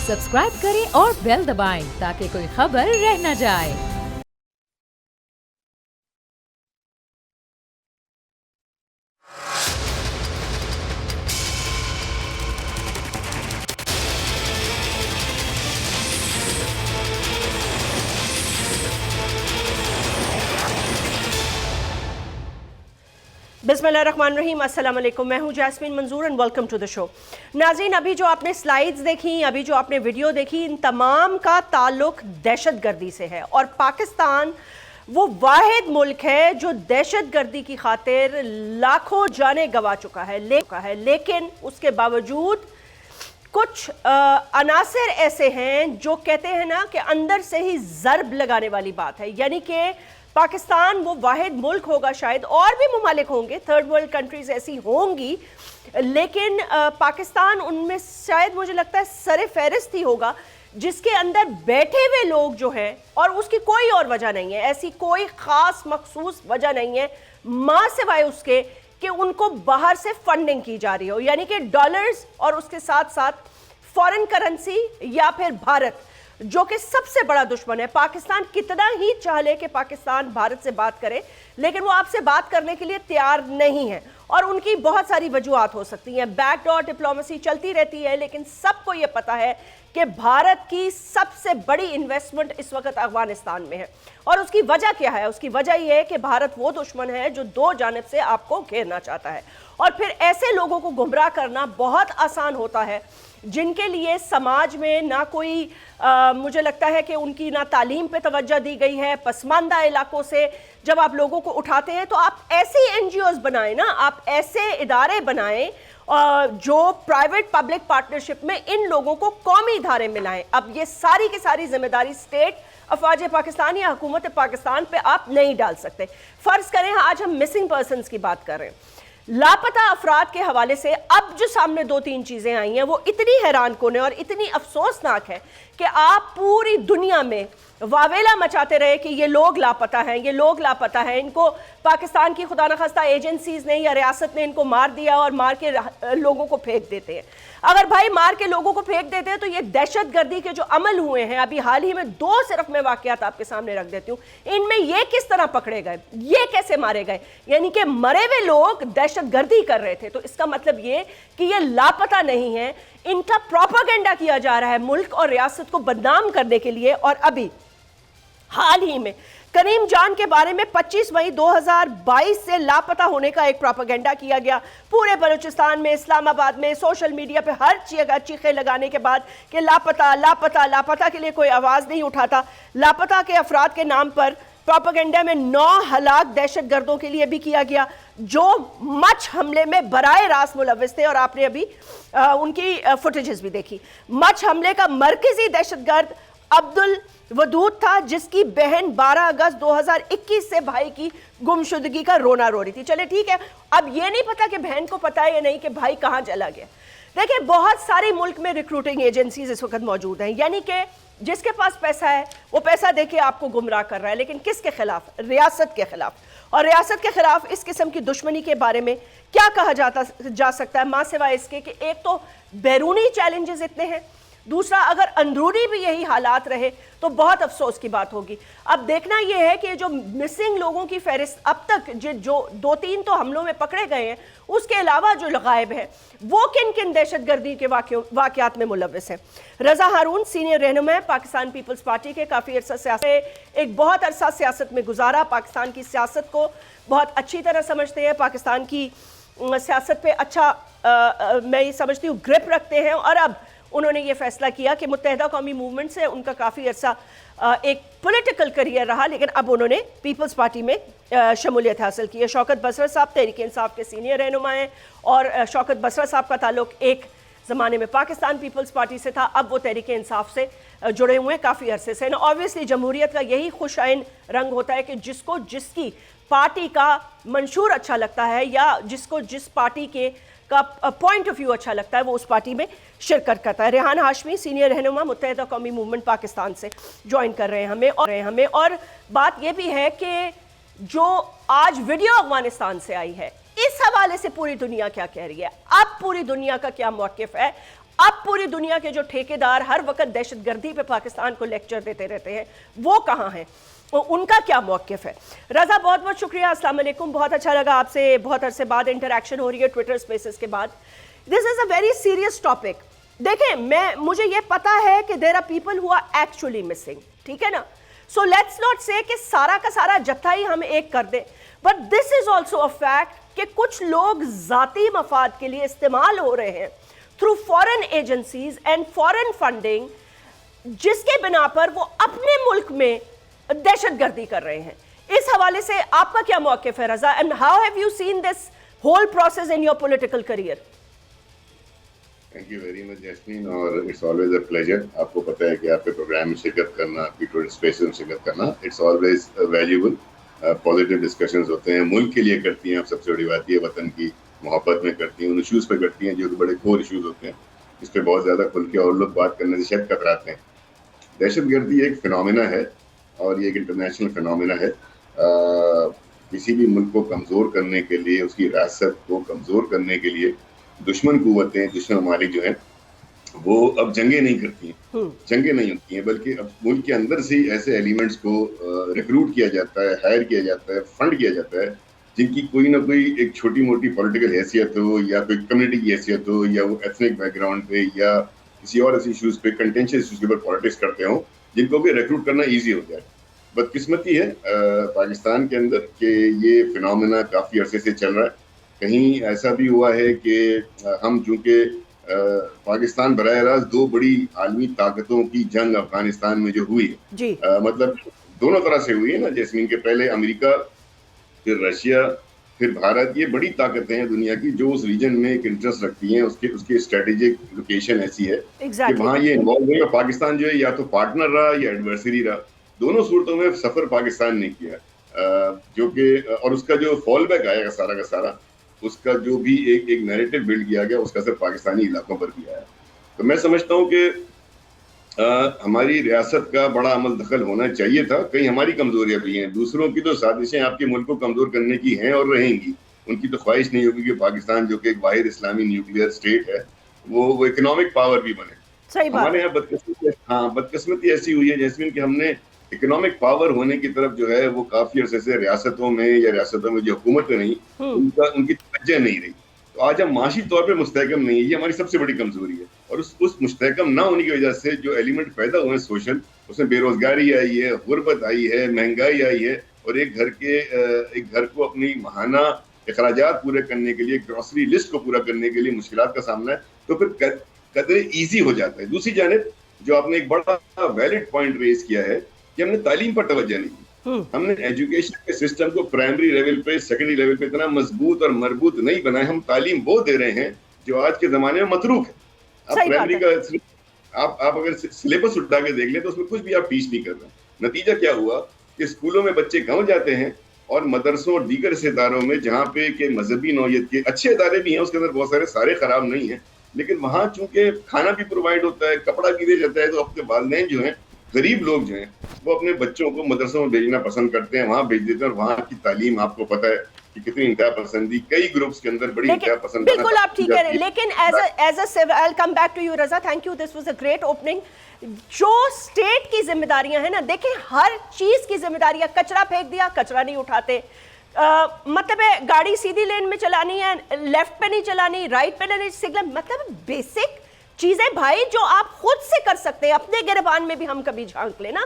Subscribe करें और bell दबाएं ताकि कोई खबर रह न जाए। बिस्मिल्लाहिर्रहमानिर्रहीम, अस्सलाम वालेकुम। मैं हूं Jasmeen Manzoor and welcome to the show. नाज़रीन, अभी जो आपने स्लाइड्स देखी, अभी जो आपने वीडियो देखी, इन तमाम का ताल्लुक दहशतगर्दी से है। और पाकिस्तान वो वाहिद मुल्क है जो दहशतगर्दी की खातिर लाखों जानें गंवा चुका है, लेकिन उसके बावजूद कुछ अनासर ऐसे हैं जो कहते हैं ना कि अंदर से ही ज़र्ब लगाने वाली बात है। यानी कि पाकिस्तान वो वाहिद मुल्क होगा, शायद और भी ममालिक होंगे, थर्ड वर्ल्ड कंट्रीज ऐसी होंगी, लेकिन पाकिस्तान उनमें शायद मुझे लगता है सरे फहरिस्त ही होगा जिसके अंदर बैठे हुए लोग जो हैं, और उसकी कोई और वजह नहीं है, ऐसी कोई ख़ास मखसूस वजह नहीं है माँ सिवाय उसके कि उनको बाहर से फंडिंग की जा रही हो, यानी कि डॉलर्स और उसके साथ साथ फॉरेन करेंसी, या फिर भारत जो कि सबसे बड़ा दुश्मन है। पाकिस्तान कितना ही चाह ले कि पाकिस्तान भारत से बात करे, लेकिन वो आपसे बात करने के लिए तैयार नहीं है, और उनकी बहुत सारी वजूहात हो सकती हैं। बैकडोर डिप्लोमेसी चलती रहती है, लेकिन सबको ये पता है कि भारत की सबसे बड़ी इन्वेस्टमेंट इस वक्त अफगानिस्तान में है। और उसकी वजह क्या है? उसकी वजह यह है कि भारत वो दुश्मन है जो दो जानिब से आपको घेरना चाहता है। और फिर ऐसे लोगों को गुमराह करना बहुत आसान होता है जिनके लिए समाज में ना कोई मुझे लगता है कि उनकी ना तालीम पे तवज्जो दी गई है। पसमानदा इलाकों से जब आप लोगों को उठाते हैं तो आप ऐसी एनजीओज बनाएं ना, आप ऐसे इदारे बनाएं जो प्राइवेट पब्लिक पार्टनरशिप में इन लोगों को कौमी इदारे में लाएं। अब ये सारी की सारी जिम्मेदारी स्टेट अफवाज पाकिस्तान या हुकूमत पाकिस्तान पे आप नहीं डाल सकते। फर्ज करें आज हम मिसिंग पर्सनस की बात कर रहे हैं, लापता अफराद के हवाले से अब जो सामने दो तीन चीज़ें आई हैं वो इतनी हैरान कुन है और इतनी अफसोसनाक है कि आप पूरी दुनिया में वावेला मचाते रहे कि ये लोग लापता हैं, ये लोग लापता हैं, इनको पाकिस्तान की खुदा न खास्ता एजेंसीज ने या रियासत ने इनको मार दिया और मार के लोगों को फेंक देते हैं। अगर भाई मार के लोगों को फेंक देते हैं तो ये दहशत गर्दी के जो अमल हुए हैं, अभी हाल ही में दो सिर्फ मैं वाकयात आपके सामने रख देती हूँ, इनमें ये किस तरह पकड़े गए, ये कैसे मारे गए, यानी कि मरे हुए लोग दहशत गर्दी कर रहे थे। तो इसका मतलब ये कि ये लापता नहीं है, इनका प्रोपेगेंडा किया जा रहा है मुल्क और रियासत को बदनाम करने के लिए। और अभी हाल ही में करीम जान के बारे में 25 मई 2022 से लापता होने का एक प्रोपेगेंडा किया गया पूरे बलूचिस्तान में, इस्लामाबाद में, सोशल मीडिया पे हर जगह चीखे लगाने के बाद कि लापता लापता लापता के लिए कोई आवाज़ नहीं उठाता। लापता के अफराद के नाम पर प्रोपेगेंडा में 9 हलाक दहशतगर्दों के लिए भी किया गया जो मच हमले में बराए रास्त मुलव्विस थे, और आपने अभी उनकी फुटेजेस भी देखी। मच हमले का मरकजी दहशतगर्द अब्दुल वदूद था जिसकी बहन 12 अगस्त 2021 से भाई की गुमशुदगी का रोना रो रही थी। चले ठीक है, अब ये नहीं पता कि बहन को पता है या नहीं कि भाई कहाँ चला गया। देखिए, बहुत सारी मुल्क में रिक्रूटिंग एजेंसीज इस वक्त मौजूद हैं, यानी कि जिसके पास पैसा है वो पैसा देके आपको गुमराह कर रहा है, लेकिन किसके खिलाफ? रियासत के खिलाफ। और रियासत के खिलाफ इस किस्म की दुश्मनी के बारे में क्या कहा जा सकता है माँ सिवाय इसके कि एक तो बैरूनी चैलेंजेस इतने हैं, दूसरा अगर अंदरूनी भी यही हालात रहे तो बहुत अफसोस की बात होगी। अब देखना यह है कि जो मिसिंग लोगों की फहरिस्त अब तक जो 2-3 तो हमलों में पकड़े गए हैं, उसके अलावा जो गायब है वो किन किन दहशतगर्दी के वाकयात में मुलव्विस हैं। रजा हारून सीनियर रहनुमा है पाकिस्तान पीपल्स पार्टी के, काफ़ी अरसा सियासत, एक बहुत अरसा सियासत में गुजारा, पाकिस्तान की सियासत को बहुत अच्छी तरह समझते हैं, पाकिस्तान की सियासत पे अच्छा मैं ये समझती हूँ ग्रिप रखते हैं। और अब उन्होंने ये फैसला किया कि मुत्तहिदा कौमी मूवमेंट से उनका काफ़ी अर्सा एक पॉलिटिकल करियर रहा, लेकिन अब उन्होंने पीपल्स पार्टी में शमूलियत हासिल की है। शौकत बसरा साहब तहरीक इंसाफ के सीनियर रहनुमा हैं, और शौकत बसरा साहब का ताल्लुक एक ज़माने में पाकिस्तान पीपल्स पार्टी से था, अब वो तहरीक इंसाफ से जुड़े हुए हैं काफ़ी अरसे से। ऑब्वियसली जमहूरियत का यही खुशाइन रंग होता है कि जिसको जिसकी पार्टी का मंशूर अच्छा लगता है या जिसको जिस पार्टी के का पॉइंट ऑफ व्यू अच्छा लगता है वो उस पार्टी में शिरकत करता है। रेहान हाशमी सीनियर रहनुमा मुत्तहिदा कौमी मूवमेंट पाकिस्तान से ज्वाइन कर रहे हैं हमें। और बात यह भी है कि जो आज वीडियो अफगानिस्तान से आई है, इस हवाले से पूरी दुनिया क्या कह रही है, अब पूरी दुनिया का क्या मौक़िफ़ है, اب پوری دنیا کے جو ٹھیکیدار ہر وقت دہشت گردی پہ پاکستان کو لیکچر دیتے رہتے ہیں وہ کہاں ہیں, ان کا کیا موقف ہے؟ رضا بہت بہت شکریہ, السلام علیکم, بہت اچھا لگا آپ سے بہت عرصے بعد انٹریکشن ہو رہی ہے ٹویٹر اسپیسز کے بعد. This is a very serious topic. دیکھیں مجھے یہ پتا ہے کہ there are people who are actually missing, ٹھیک ہے نا, سو لیٹس ناٹ سے کہ سارا کا سارا جتھا ہی ہم ایک کر دیں, but this is also a fact کہ کچھ لوگ ذاتی مفاد کے لیے استعمال ہو رہے ہیں through foreign agencies and foreign funding, جس کے بنا پر وہ اپنے ملک میں دہشت گردی کر رہے ہیں. اس حوالے سے آپ کا کیا موقف ہے Raza, and how have you seen this whole process in your political career? Thank you very much Jasmine, اور اٹس آلویز اے پلیجر. آپ کو پتہ ہے کہ آپ کے پروگرام میں شرکت کرنا, آپ کی ٹویٹر اسپیس میں شرکت کرنا, it's always valuable. Positive discussions ہوتے ہیں, ملک کے لیے کرتی ہیں آپ, سب سے بڑی بات یہ وطن کی محبت میں کرتی ہیں, ان ایشوز پہ کرتی ہیں جو کہ بڑے کور ایشوز ہوتے ہیں, اس پہ بہت زیادہ کھل کے اور لوگ بات کرنے سے شاید کتراتے ہیں. دہشت گردی ایک فنومینا ہے اور یہ ایک انٹرنیشنل فنومینا ہے. کسی بھی ملک کو کمزور کرنے کے لیے, اس کی ریاست کو کمزور کرنے کے لیے دشمن قوتیں, دشمن ممالک جو ہیں وہ اب جنگیں نہیں کرتی ہیں, جنگیں نہیں ہوتی ہیں, بلکہ اب ملک کے اندر سے ہی ایسے ایلیمنٹس کو ریکروٹ کیا جاتا ہے, ہائر کیا جاتا ہے, فنڈ کیا جاتا ہے, جن کی کوئی نہ کوئی ایک چھوٹی موٹی پولیٹیکل حیثیت ہو, یا کوئی کمیونٹی کی حیثیت ہو, یا وہ ایتھنک بیک گراؤنڈ پہ یا کسی اور ایسے ایشوز پہ, کنٹینشس ایشوز کے اوپر پالیٹکس کرتے ہوں, جن کو بھی ریکروٹ کرنا ایزی ہو جائے. بدقسمتی ہے پاکستان کے اندر کہ یہ فنومینا کافی عرصے سے چل رہا ہے. کہیں ایسا بھی ہوا ہے کہ ہم چونکہ پاکستان براہ راست دو بڑی عالمی طاقتوں کی جنگ افغانستان میں جو ہوئی ہے, جی مطلب دونوں طرح سے ہوئی ہے نا جیسمین, کے پہلے امریکہ, پھر رشیا, پھر بھارت, یہ بڑی طاقتیں ہیں دنیا کی جو اس ریجن میں ایک انٹرسٹ رکھتی ہیں. اس کی اسٹریٹجک لوکیشن ایسی ہے کہ وہاں یہ انوالو ہوئے. پاکستان جو ہے یا تو پارٹنر رہا یا ایڈورسری رہا, دونوں صورتوں میں سفر پاکستان نے کیا, جو کہ اور اس کا جو فال بیک آیا گا سارا کا سارا, اس کا جو بھی ایک نیریٹو بلڈ کیا گیا, اس کا صرف پاکستانی علاقوں پر بھی آیا. تو میں سمجھتا ہوں کہ ہماری ریاست کا بڑا عمل دخل ہونا چاہیے تھا. کہیں ہماری کمزوریاں بھی ہیں, دوسروں کی تو سازشیں آپ کے ملک کو کمزور کرنے کی ہیں اور رہیں گی. ان کی تو خواہش نہیں ہوگی کہ پاکستان جو کہ ایک واحد اسلامی نیوکلیئر اسٹیٹ ہے وہ اکنامک پاور بھی بنے. ہمارے یہاں بدقسمتی ایسی ہوئی ہے جیسمین کہ ہم نے اکنامک پاور ہونے کی طرف جو ہے وہ کافی عرصے سے ریاستوں میں جو حکومتیں نہیں, ان کی توجہ نہیں رہی. تو آج ہم معاشی طور پہ مستحکم نہیں ہے, یہ ہماری سب سے بڑی کمزوری ہے. اور اس مستحکم نہ ہونے کی وجہ سے جو ایلیمنٹ پیدا ہوئے ہیں سوشل, اس میں بے روزگاری آئی ہے, غربت آئی ہے, مہنگائی آئی ہے, اور ایک گھر کو اپنی ماہانہ اخراجات پورے کرنے کے لیے, گروسری لسٹ کو پورا کرنے کے لیے مشکلات کا سامنا ہے, تو پھر قدرے ایزی ہو جاتا ہے. دوسری جانب جو آپ نے ایک بڑا ویلڈ پوائنٹ ریز کیا ہے کہ ہم نے تعلیم پر توجہ نہیں کی. ہم نے ایجوکیشن کے سسٹم کو پرائمری لیول پہ, سیکنڈری لیول پہ اتنا مضبوط اور مربوط نہیں بنائے. ہم تعلیم وہ دے رہے ہیں جو آج کے زمانے میں متروک ہے. آپ پرائمری کا آپ اگر سلیبس اٹھا کے دیکھ لیں تو اس میں کچھ بھی آپ ٹیچ نہیں کر رہے. نتیجہ کیا ہوا کہ اسکولوں میں بچے گاؤں جاتے ہیں, اور مدرسوں اور دیگر اداروں میں جہاں پہ کہ مذہبی نوعیت کے اچھے ادارے بھی ہیں, اس کے اندر بہت سارے خراب نہیں ہیں, لیکن وہاں چونکہ کھانا بھی پرووائڈ ہوتا ہے, کپڑا بھی دیا جاتا ہے, تو اپنے والدین جو ہیں, غریب لوگ جو ہیں, وہ اپنے بچوں کو مدرسوں میں بھیجنا پسند کرتے ہیں, وہاں بھیج دیتے ہیں. اور وہاں کی تعلیم آپ کو پتہ ہے کہ کتنی انتہا پسندی, کئی گروپس کے اندر بڑی انتہا پسند. بالکل آپ ٹھیک ہے, لیکن as a I'll come back to you Raza, thank you, this was a great opening. جو اسٹیٹ کی ذمہ داریاں ہیں نا, دیکھیں ہر چیز کی ذمہ داریاں, کچرا پھینک دیا, کچرا نہیں اٹھاتے, مطلب ہے گاڑی سیدھی لین میں چلانی ہے, لیفٹ پہ نہیں چلانی, رائٹ پہ نہیں سگنل, مطلب بیسک چیزیں بھائی جو آپ خود سے کر سکتے ہیں. اپنے گریبان میں بھی ہم کبھی جھانک لیں نا.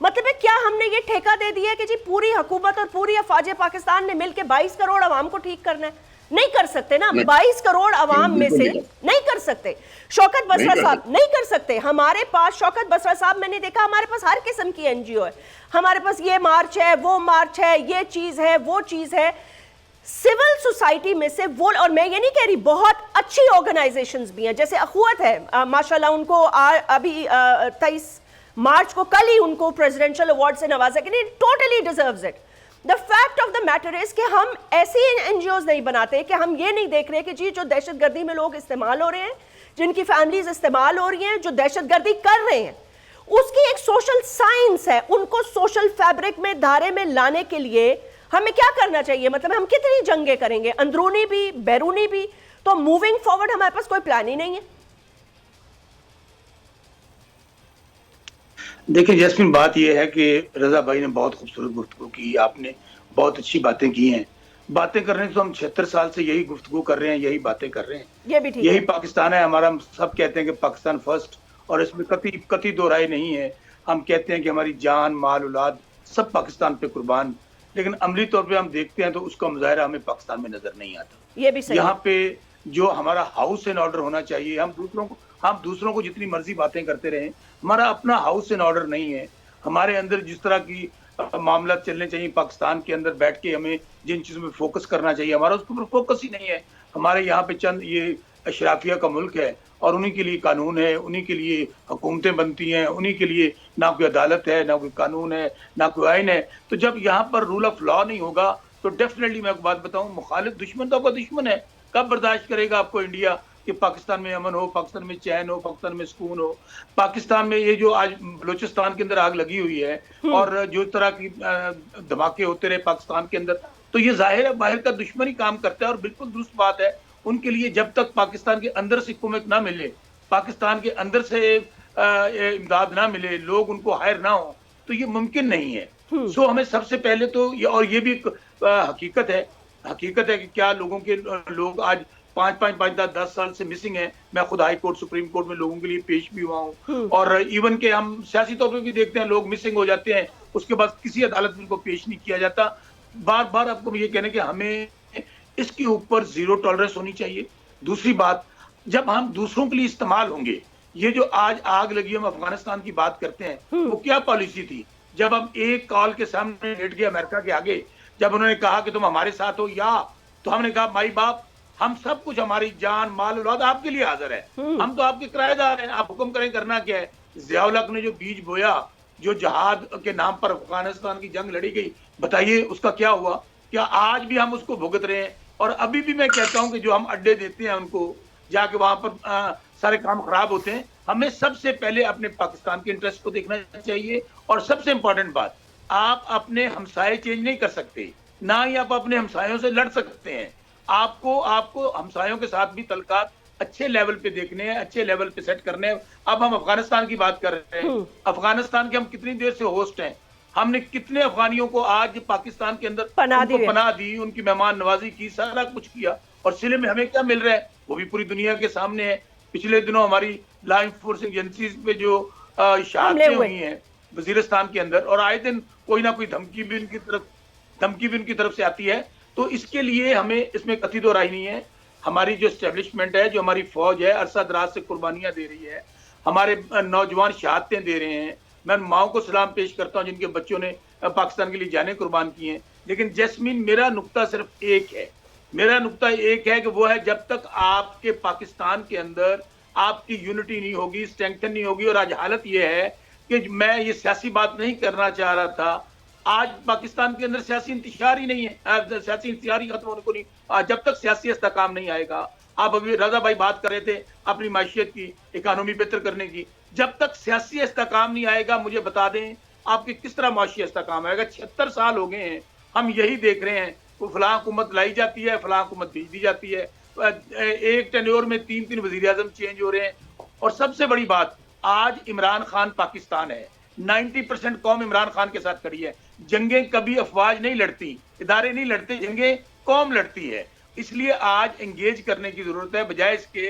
مطلب ہے کیا ہم نے یہ ٹھیکہ دے دیا کہ جی پوری حکومت اور پوری افواج پاکستان نے مل کے 22 کروڑ عوام کو ٹھیک کرنا ہے؟ نہیں کر سکتے نا. 22 کروڑ عوام میں سے نہیں کر سکتے. شوکت بسرا صاحب نہیں کر سکتے. ہمارے پاس شوکت بسرا صاحب, میں نے دیکھا ہمارے پاس ہر قسم کی NGO ہے, ہمارے پاس یہ مارچ ہے, وہ مارچ ہے, یہ چیز ہے, وہ چیز ہے. سول سوسائٹی میں سے وہ, اور میں یہ نہیں کہہ رہی, بہت اچھی آرگنائزیشنز بھی ہیں, جیسے اخوت ہے, ماشاءاللہ ان کو ابھی 23 مارچ کو, کل ہی ان کو پریزیڈنشل ایوارڈ سے نوازا کہ نہیں, totally deserves it. The fact of the matter is کہ ہم ایسی NGOز نہیں بناتے کہ ہم یہ نہیں دیکھ رہے کہ جی جو دہشت گردی میں لوگ استعمال ہو رہے ہیں, جن کی فیملیز استعمال ہو رہی ہیں, جو دہشت گردی کر رہے ہیں, اس کی ایک سوشل سائنس ہے. ان کو سوشل فیبرک میں, دھارے میں لانے کے لیے ہمیں کیا کرنا چاہیے؟ مطلب ہم کتنی جنگیں کریں گے, اندرونی بھی بیرونی بھی, تو موونگ فارورڈ ہمارے پاس کوئی پلان ہی نہیں ہے. देखिए जैस्मिन, बात यह है कि रजा भाई ने बहुत खूबसूरत गुफ्तगू की, आपने बहुत अच्छी बातें की हैं। बातें कर रहे हैं तो हम 76 साल से यही गुफ्तगू कर रहे हैं, यही बातें कर रहे हैं। ये भी ठीक यही है। पाकिस्तान है हमारा। हम सब कहते हैं कि पाकिस्तान फर्स्ट, और इसमें कती दो राय नहीं है। हम कहते हैं कि हमारी जान, माल, औलाद सब पाकिस्तान पे कुर्बान, लेकिन अमली तौर पे हम देखते हैं तो उसका मुजाहरा हमें पाकिस्तान में नजर नहीं आता। ये भी सही यहाँ है। पे जो हमारा हाउस एंड ऑर्डर होना चाहिए, हम दूसरों को जितनी मर्जी बातें करते रहें, हमारा अपना हाउस एंड ऑर्डर नहीं है। हमारे अंदर जिस तरह की मामला चलने चाहिए पाकिस्तान के अंदर बैठ के, हमें जिन चीजों में फोकस करना चाहिए, हमारा उसके ऊपर फोकस ही नहीं है। हमारे यहाँ पे चंद ये अशराफिया का मुल्क है और उन्हीं के लिए कानून है, उन्हीं के लिए हुकूमतें बनती हैं, उन्हीं के लिए ना कोई अदालत है, ना कोई कानून है, ना कोई आइन है। तो जब यहाँ पर रूल ऑफ लॉ नहीं होगा तो डेफिनेटली मैं एक बात बताऊं, मुखालिफ दुश्मन तो आपका दुश्मन है। कब बर्दाश्त करेगा आपको इंडिया कि पाकिस्तान में अमन हो, पाकिस्तान में चैन हो, पाकिस्तान में सुकून हो? पाकिस्तान में ये जो आज बलूचिस्तान के अंदर आग लगी हुई है और जो तरह की धमाके होते रहे पाकिस्तान के अंदर, तो ये जाहिर है बाहर का दुश्मन ही काम करता है। और बिल्कुल दुरुस्त बात है, उनके लिए जब तक पाकिस्तान के अंदर से कुमक ना मिले, पाकिस्तान के अंदर से इमदाद ना मिले, लोग उनको हायर ना हो, तो ये मुमकिन नहीं है। सो हमें सबसे पहले तो और ये भी हकीकत है कि क्या लोग आज 5-10 साल से मिसिंग है। मैं खुद हाई कोर्ट, सुप्रीम कोर्ट में लोगों के लिए पेश भी हुआ हूँ, और इवन के हम सियासी तौर पे भी देखते हैं, लोग मिसिंग हो जाते हैं, उसके बाद किसी अदालत में उनको पेश नहीं किया जाता। बार बार आपको ये कहने कि हमें इसके ऊपर जीरो टॉलरेंस होनी चाहिए। दूसरी बात, जब हम दूसरों के लिए इस्तेमाल होंगे, ये जो आज आग लगी, हम अफगानिस्तान की बात करते हैं, वो क्या पॉलिसी थी? जब हम एक कॉल के सामने लेट गए अमेरिका के आगे, जब उन्होंने कहा कि तुम हमारे साथ हो या, तो हमने कहा माई बाप, हम सब कुछ, हमारी जान, माल, औलाद आपके लिए हाजिर है, हम तो आपके किराएदार हैं, आप हुक्म करें, करना क्या है? ज़िया-उल हक ने जो बीज बोया, जो जहाद के नाम पर अफगानिस्तान की जंग लड़ी गई, बताइए उसका क्या हुआ? क्या आज भी हम उसको भुगत रहे हैं? और अभी भी मैं कहता हूं कि जो हम अड्डे देते हैं उनको, जाके वहां पर सारे काम खराब होते हैं। हमें सबसे पहले अपने पाकिस्तान के इंटरेस्ट को देखना चाहिए। और सबसे इंपॉर्टेंट बात, आप अपने हमसाये चेंज नहीं कर सकते, ना ही आप अपने हमसायों से लड़ सकते हैं। आपको हमसायों के साथ भी तलकात अच्छे लेवल पे देखने हैं, अच्छे लेवल पे सेट करने हैं। अब हम अफगानिस्तान की बात कर रहे हैं, अफगानिस्तान के हम कितनी देर से होस्ट हैं, हमने कितने अफगानियों को आज पाकिस्तान के अंदर पनाह दी, उनकी मेहमान नवाजी की, सारा कुछ किया, और सिले में हमें क्या मिल रहा है वो भी पूरी दुनिया के सामने है। पिछले दिनों हमारी लॉ इन्फोर्सिंग एजेंसीज पे जो शहादतें हुई हैं वजीरिस्तान के अंदर, और आए दिन कोई ना कोई धमकी भी उनकी तरफ से आती है। तो इसके लिए हमें इसमें कतई दो राय नहीं है। हमारी जो एस्टेब्लिशमेंट है, जो हमारी फौज है, अरसा दराज से कुर्बानियां दे रही है, हमारे नौजवान शहादतें दे रहे हैं। मैं माओ को सलाम पेश करता हूं जिनके बच्चों ने पाकिस्तान के लिए जानें कुर्बान की हैं। लेकिन जैस्मीन, मेरा नुक्ता सिर्फ एक है, कि वो है, जब तक आपके पाकिस्तान के अंदर आपकी यूनिटी नहीं होगी, स्ट्रेंथन नहीं होगी। और आज हालत ये है कि मैं ये सियासी बात नहीं करना चाह रहा था, आज पाकिस्तान के अंदर सियासी इंतशार ही नहीं है, सियासी इंतशार ही खत्म होने को नहीं। जब तक सियासी इस्तेकाम नहीं आएगा, आप अभी रजा भाई बात कर रहे थे अपनी माशियत की, इकानमी बेहतर करने की, जब तक सियासी इस्तेकाम नहीं आएगा, मुझे बता दें आपकी किस तरह माशी इस्तेकाम आएगा? 76 साल हो गए हैं, हम यही देख रहे हैं, वो फलां हुकूमत लाई जाती है, फलां हुकूमत भेज दी जाती है, एक टेन्योर में 3 वजीर आजम चेंज हो रहे हैं। और सबसे बड़ी बात, आज इमरान खान पाकिस्तान है, 90% कौम इमरान खान के साथ खड़ी है। जंगें कभी अफवाज नहीं लड़ती, इदारे नहीं लड़ते, जंगें कौम लड़ती है। इसलिए आज एंगेज करने की जरूरत है, बजाय इसके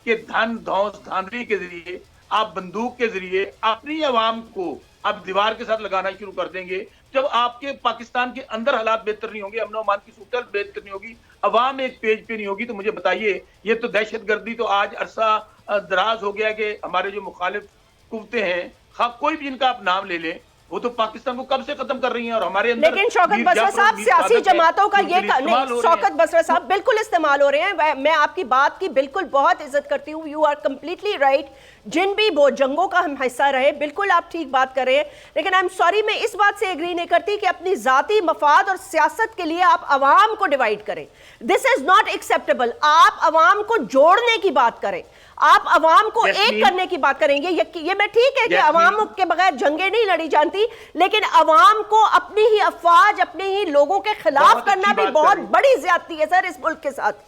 कि धन धौंस धांधली के जरिए, आप बंदूक के जरिए अपनी आवाम को आप दीवार के साथ लगाना शुरू कर देंगे। जब आपके पाकिस्तान के अंदर हालात बेहतर नहीं होंगे, अमन अमान की सूरत बेहतर नहीं होगी, अवाम एक पेज पे नहीं होगी, तो मुझे बताइए, ये तो दहशतगर्दी तो आज अरसा दराज हो गया कि हमारे जो मुखालिफ कुव्वतें हैं, कोई भी इनका आप नाम ले लें, वो तो पाकिस्तान को कब से खत्म कर रही हैं। और हमारे अंदर, लेकिन शौकत बसरा साहब, सियासी जमातों का ये नहीं, शौकत बसरा साहब बिल्कुल इस्तेमाल हो रहे हैं। मैं आपकी बात की बिल्कुल बहुत इज्जत करती हूँ, यू आर कंप्लीटली राइट। जिन भी वो जंगों का हम हिस्सा रहे, बिल्कुल आप ठीक बात कर रहे हैं। लेकिन आई एम सॉरी, मैं इस बात से एग्री नहीं करती कि अपनी जाती मफाद और सियासत के लिए आप अवाम को डिवाइड करें। This is not acceptable. आप अवाम को जोड़ने की बात करें, आप अवाम को एक करने की बात करेंगे। ये मैं ठीक है कि अवाम के बगैर जंगें नहीं लड़ी जाती, लेकिन अवाम को अपनी ही अफवाज, अपने ही लोगों के खिलाफ करना भी बहुत बड़ी ज्यादती है सर इस मुल्क के साथ।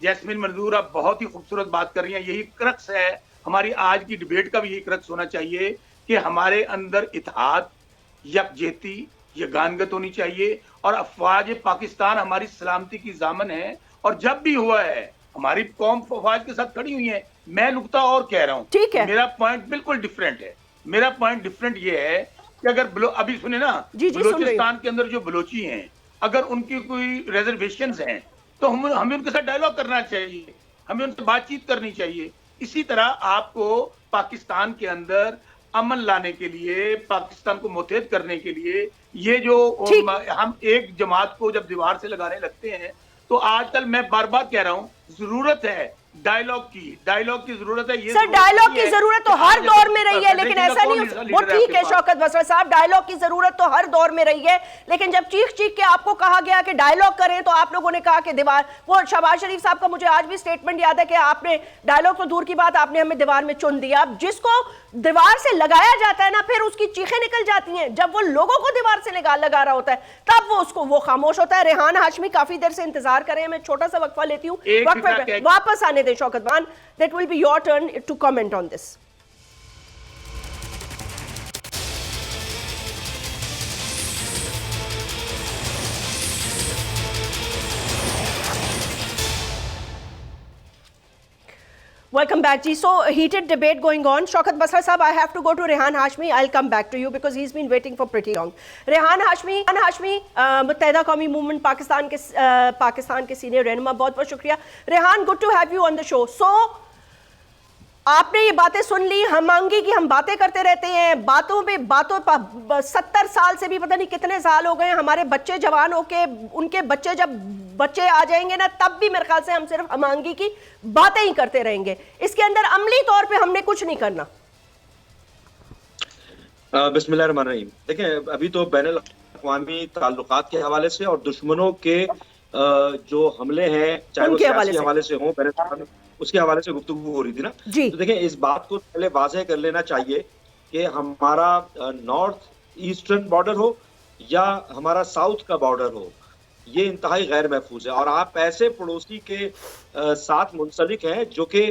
जैस्मिन मंजूर आप बहुत ही खूबसूरत बात कर रही हैं, यही क्रक्स है हमारी आज की डिबेट का भी यही क्रक्स होना चाहिए कि हमारे अंदर इत्तेहाद, यकजहती, यगानगत होनी चाहिए और अफवाज पाकिस्तान हमारी सलामती की जामन है और जब भी हुआ है हमारी कौम अफवाज के साथ खड़ी हुई है। मैं नुकता और कह रहा हूँ, ठीक है, मेरा पॉइंट बिल्कुल डिफरेंट है। मेरा पॉइंट डिफरेंट ये है कि अगर अभी सुने ना, बलूचिस्तान के अंदर जो बलोची हैं अगर उनकी कोई रिजर्वेशंस हैं तो हमें उनके साथ डायलॉग करना चाहिए, हमें उनसे बातचीत करनी चाहिए। इसी तरह आपको पाकिस्तान के अंदर अमन लाने के लिए, पाकिस्तान को मुतहद करने के लिए, ये जो हम एक जमात को जब दीवार से लगाने लगते हैं तो आजकल मैं बार बार कह रहा हूं जरूरत है डायलॉग की जरूरत है। ये सर डायलॉग की जरूरत तो हर दौर में रही है, लेकिन ऐसा नहीं, वो ठीक है शौकत बसरा साहब, डायलॉग की जरूरत तो हर दौर में रही है, लेकिन जब चीख के आपको कहा गया कि डायलॉग करें तो आप लोगों ने कहा कि दीवार, वो शहबाज शरीफ साहब का मुझे आज भी स्टेटमेंट याद है कि आपने डायलॉग तो दूर की बात, आपने हमें दीवार में चुन दिया। अब जिसको दीवार से लगाया जाता है ना, फिर उसकी चीखें निकल जाती हैं। जब वो लोगों को दीवार से लगा रहा होता है तब वो खामोश होता है। रेहान हाशमी काफी देर से इंतजार कर रहे हैं, मैं छोटा सा वक्फा लेती हूँ, वापस आने दें Shaukat Khan, that will be your turn to comment on this. Welcome back, ji. So, heated debate going on. Shaukat Basra sahab, I have to go to Rehan Hashmi. I'll come back to you because he's been waiting for pretty long. Rehan Hashmi, Muttahida Qawmi Movement Pakistan के senior रहनुमा, बहुत बहुत शुक्रिया. Rehan, good to have you on the show. So, आपने ये बातें सुन ली, हमआंगी की हम बातें करते रहते हैं, बातों पर 70 साल से भी पता नहीं कितने साल हो गए, हमारे बच्चे जवान होके, उनके बच्चे जब बच्चे आ जाएंगे ना, तब भी मेरे ख्याल से हम सिर्फ हमआंगी की बातें ही करते रहेंगे, इसके अंदर अमली तौर पे हमने कुछ नहीं करना। बिस्मिल्लाहिर्रहमानिर्रहीम। देखें, अभी तो बैनुल अक़वामी ताल्लुकात के हवाले से और दुश्मनों के जो हमले हैं, चाहे वो सियासी हवाले से हों, उसके हवाले से गुफ्तगू हो रही थी ना, तो देखें इस बात को पहले वाज़ेह कर लेना चाहिए कि हमारा नॉर्थ ईस्टर्न बॉर्डर हो या हमारा साउथ का बॉर्डर हो, ये इंतहाई गैर महफूज है और आप ऐसे पड़ोसी के साथ मुंसलिक हैं जो कि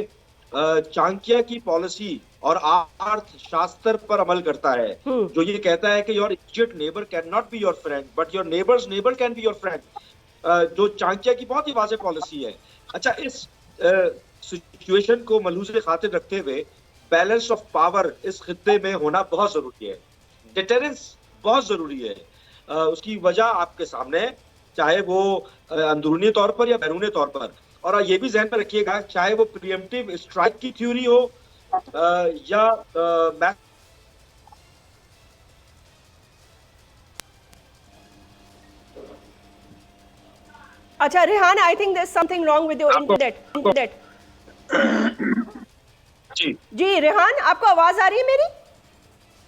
चाणक्य की पॉलिसी और अर्थशास्त्र पर अमल करता है, जो ये कहता है कि your immediate neighbour can not be your friend but your neighbours neighbour can be your friend, जो चाणक्य की बहुत ही वाज़ेह पॉलिसी है। अच्छा, इस सिचुएशन को मलहूज़ खातिर रखते हुए बैलेंस ऑफ पावर इस खित्ते में होना बहुत जरूरी है, डिटरेंस बहुत जरूरी है। उसकी वजह आपके सामने है, चाहे वो अंदरूनी तौर पर या बैरूनी तौर पर, और ये भी ज़हन में रखिएगा, चाहे वो प्रीएम्प्टिव स्ट्राइक की थ्योरी हो या अच्छा Rehan, I think there is something wrong with your internet. जी रेहान, आपको आवाज आ रही है मेरी?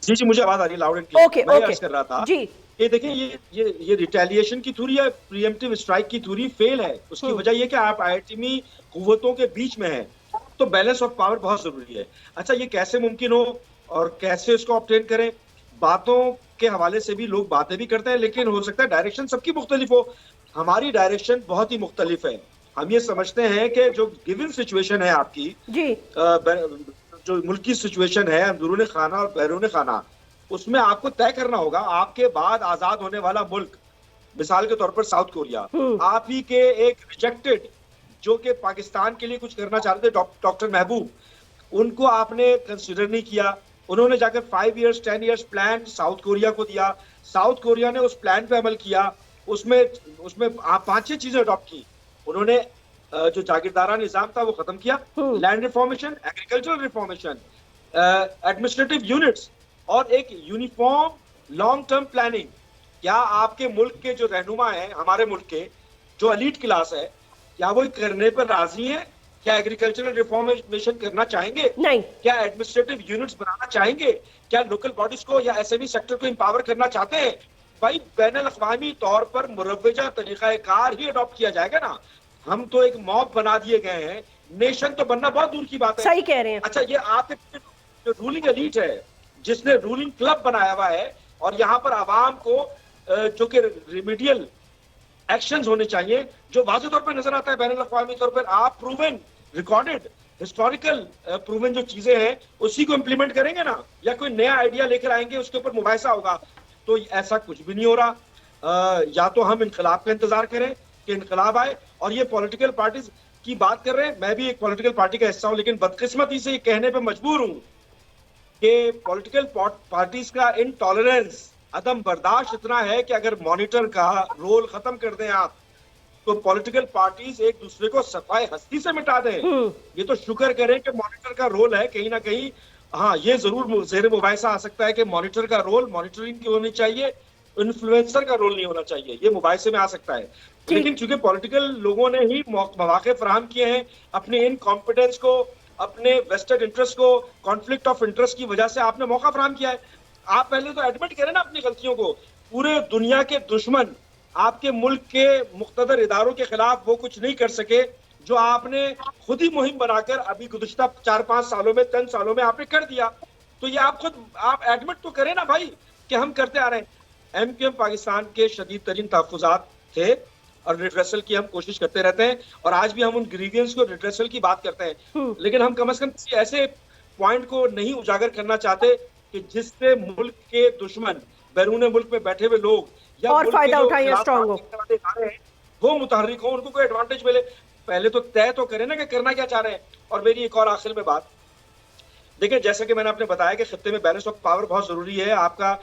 जी, मुझे आवाज आ रही है, लाउड एंड क्लियर। ओके, कर रहा था जी, ये देखिए, ये रिटेलिएशन की थ्योरी या प्रीएम्प्टिव स्ट्राइक की थ्योरी फेल है। उसकी वजह ये कि आप आईटीमी कुव्वतों के बीच में हैं, तो बैलेंस ऑफ पावर बहुत जरूरी है। अच्छा, ये कैसे मुमकिन हो और कैसे इसको ऑब्टेन करें, बातों के हवाले से भी लोग बातें भी करते हैं, लेकिन हो सकता है डायरेक्शन सबकी मुख्तलिफ हो। हमारी डायरेक्शन बहुत ही मुख्तलिफ है। हम ये समझते हैं कि जो गिवन सिचुएशन है आपकी जी, जो मुल्क की सिचुएशन है अंदरूनी खाना और बैरूनी खाना, उसमें आपको तय करना होगा आपके बाद आजाद होने वाला मुल्क, मिसाल के तौर पर साउथ कोरिया, आप ही के एक रिजेक्टेड जो कि पाकिस्तान के लिए कुछ करना चाहते थे, डॉक्टर महबूब, उनको आपने कंसिडर नहीं किया। उन्होंने जाकर 5 years 10 years plan south Korea को दिया, साउथ कोरिया ने उस प्लान पे अमल किया, उसमें आप 5-6 चीजें अडॉप्ट की। उन्होंने जो जागीरदारा निजाम था वो खत्म किया, land reformation, agricultural reformation, administrative units और एक यूनिफॉर्म लॉन्ग टर्म प्लानिंग। क्या आपके मुल्क के जो रहनुमा हैं, हमारे मुल्क के जो एलीट क्लास है, क्या वो करने पर राजी है? क्या एग्रीकल्चरल रिफॉर्मेशन करना चाहेंगे? नहीं। क्या एडमिनिस्ट्रेटिव यूनिट्स बनाना चाहेंगे? क्या लोकल बॉडीज को या एसएमई सेक्टर को एम्पावर करना चाहते हैं? भाई, बैनुल अक़वामी तौर पर मुरव्वजा तरीक़ाकार ही अडॉप्ट किया जाएगा ना। हम तो एक मॉब बना दिए गए हैं, नेशन तो बनना बहुत दूर की बात है। सही कह रहे हैं। अच्छा, ये आपके जो रूलिंग एलीट है, जिसने रूलिंग क्लब बनाया हुआ है और यहाँ पर आवाम को जो कि रिमीडियल एक्शंस होने चाहिए जो वाज़ेह तौर पर नजर आता है बैनुल अक़वामी तौर पर। आप प्रूवन, रिकॉर्डेड, हिस्टोरिकल प्रूवन जो चीजें हैं उसी को इम्प्लीमेंट करेंगे ना, या कोई नया आइडिया लेकर आएंगे उसके ऊपर मुबाहिसा होगा, तो ऐसा कुछ भी नहीं हो रहा। या तो हम इनकलाब का इंतजार करें कि इनकलाब आए, और ये पॉलिटिकल पार्टीज की बात कर रहे हैं, मैं भी एक पॉलिटिकल पार्टी का हिस्सा हूं, लेकिन बदकिस्मती से ये कहने पर मजबूर हूं कि पॉलिटिकल पार्टीज का इनटॉलरेंस, अदम बर्दाश्त इतना है कि अगर मॉनिटर का रोल खत्म कर दें आप, तो पॉलिटिकल पार्टीज एक दूसरे को सफाई हस्ती से मिटा दें। ये तो शुक्र करें कि मॉनिटर का रोल है कहीं ना कहीं। हाँ, ये जरूर जेर मुबाहिसा आ सकता है कि मॉनिटर का रोल मॉनिटरिंग की होनी चाहिए, इन्फ्लुएंसर का रोल नहीं होना चाहिए, ये मुबाहिसे में आ सकता है। लेकिन चूंकि पॉलिटिकल लोगों ने ही मौके फराहम किए हैं अपने इनकॉम्पिटेंस को, अपने वेस्टेड इंटरेस्ट को, कॉन्फ्लिक्ट ऑफ इंटरेस्ट की वजह से आपने मौका फराहम किया है। आप पहले तो एडमिट करें ना अपनी गलतियों को। पूरे दुनिया के दुश्मन आपके मुल्क के मुख्तदर इदारों के खिलाफ वो कुछ नहीं कर सके जो आपने खुद ही मुहिम बनाकर अभी गुज़िश्ता 4-5 सालों में, 10 सालों में आपने कर दिया। तो ये आप खुद आप एडमिट तो करें ना भाई कि हम करते आ रहे हैं। MQM पाकिस्तान के शदीद तरीन तहफ़्फ़ुज़ात थे और रिड्रेसल की हम कोशिश करते रहते हैं, और आज भी हम उन ग्रीवियंस को रिड्रेसल की बात करते हैं, लेकिन हम कम से कम किसी ऐसे पॉइंट को नहीं उजागर करना चाहते कि जिससे मुल्क के दुश्मन, बैरून मुल्क में बैठे हुए लोग या और फायदा उठाएं, स्ट्रांग हो, वो मुतहर्रिक हो, उनको कोई एडवांटेज मिले। पहले तो तय तो करें ना कि करना क्या चाह रहे हैं। और मेरी एक और आखिर में बात, देखिए जैसे कि मैंने आपने बताया कि खत्ते में बैलेंस ऑफ पावर बहुत जरूरी है। आपका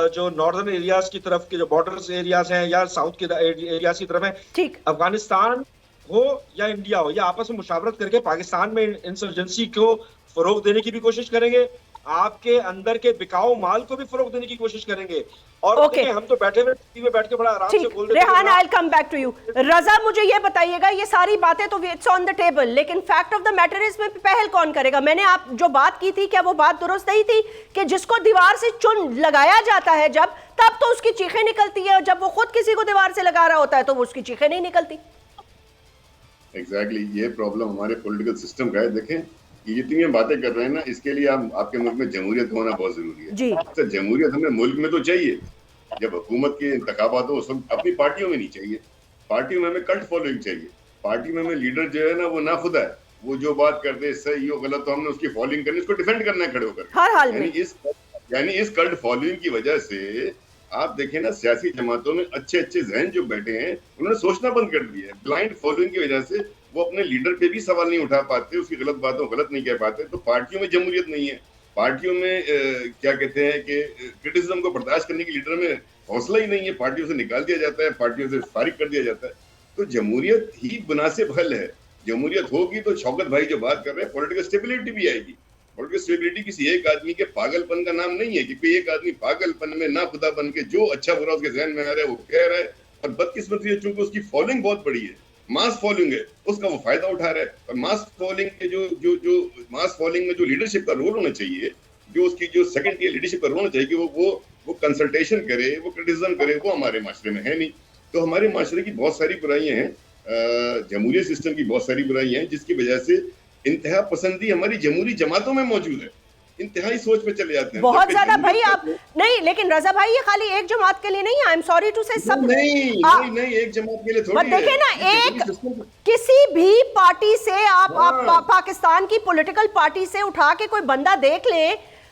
जो नॉर्दर्न एरियाज की तरफ के जो बॉर्डर एरियाज हैं या साउथ के एरियाज की तरफ है, ठीक, अफगानिस्तान हो या इंडिया हो, या आपस में मुशावरत करके पाकिस्तान में इंसर्जेंसी को फरोग देने की भी कोशिश करेंगे, आपके अंदर के बिकाऊ माल को भी फरोग देने की कोशिश करेंगे। और हम तो बैठे हुए टीवी में बैठ के बड़ा आराम से बोल देते हैं। Rehan, I will come back to you. Raza, मुझे ये बताइएगा, ये सारी बातें तो इट्स ऑन द टेबल, लेकिन fact of the matter is में पहल कौन करेगा? मैंने आप जो बात की थी, क्या वो बात दुरुस्त नहीं थी कि जिसको दीवार से चुन लगाया जाता है जब, तब तो उसकी चीखें निकलती है, जब वो खुद किसी को दीवार से लगा रहा होता है तो वो उसकी चीखें नहीं निकलती? एग्जैक्टली, ये प्रॉब्लम हमारे पॉलिटिकल सिस्टम का है। देखें, ये जितनी हम बातें कर रहे हैं ना, इसके लिए आपके मुल्क में जमहूरियत होना बहुत जरूरी है जी। तो जमहूरियत हमें मुल्क में तो चाहिए, जब हुकूमत के इंतखाबात हो उस वक्त अपनी पार्टियों में नहीं चाहिए। पार्टियों में हमें कल्ट फॉलोइंग चाहिए। पार्टी में हमें लीडर जो है ना वो नाखुदा है, वो जो बात करते हैं सही हो गलत, तो हमने उसकी फॉलोइंग करनी, उसको डिफेंड करना है खड़े होकर हर हाल में। यानी इस कल्ट फॉलोइंग की वजह से आप देखें ना, सियासी जमातों में अच्छे अच्छे जहन जो बैठे हैं उन्होंने सोचना बंद कर दिया है। ब्लाइंड फॉलोइंग की वजह से वो अपने लीडर पे भी सवाल नहीं उठा पाते, उसकी गलत बातों गलत नहीं कह पाते। तो पार्टियों में जमहूरियत नहीं है। पार्टियों में क्या कहते हैं कि क्रिटिसिज्म को बर्दाश्त करने की लीडर में हौसला ही नहीं है। पार्टियों से निकाल दिया जाता है, पार्टियों से फारिग कर दिया जाता है। तो जमहूरियत ही मुनासिब हल है। जमहूरियत होगी तो शौकत भाई जो बात कर रहे हैं, पॉलिटिकल स्टेबिलिटी भी आएगी। पॉलिटिकल स्टेबिलिटी किसी एक आदमी के पागलपन का नाम नहीं है कि कोई एक आदमी पागलपन में ना खुदा बन के जो अच्छा बुरा उसके जहन में आ रहा है वो कह रहा है, और बदकिस्मती है चूंकि उसकी फॉलोइंग बहुत बड़ी है, मास फॉलोइंग है, उसका वो फायदा उठा रहा है। और मास फॉलोइंग के जो मास फॉलोइंग में जो लीडरशिप का रोल होना चाहिए, जो उसकी जो सेकंड ईयर लीडरशिप का रोल होना चाहिए कि वो कंसल्टेशन करे, वो क्रिटिसिज्म करे, वो हमारे माशरे में है नहीं। तो हमारे माशरे की बहुत सारी बुराइयां हैं, जमहूरियत सिस्टम की बहुत सारी बुराइयां हैं, जिसकी वजह से इंतहा पसंदी हमारी जमहूरी जमातों में मौजूद है। इंतहाई सोच पे चले जाते हैं बहुत ज्यादा भाई। आप नहीं, लेकिन रजा भाई ये खाली एक जमात के लिए नहीं है, आई एम सॉरी टू से, सब नहीं एक जमात के लिए थोड़ी है। देखिए ना, एक किसी भी पार्टी से आप पाकिस्तान की पॉलिटिकल पार्टी से उठा के कोई बंदा देख ले,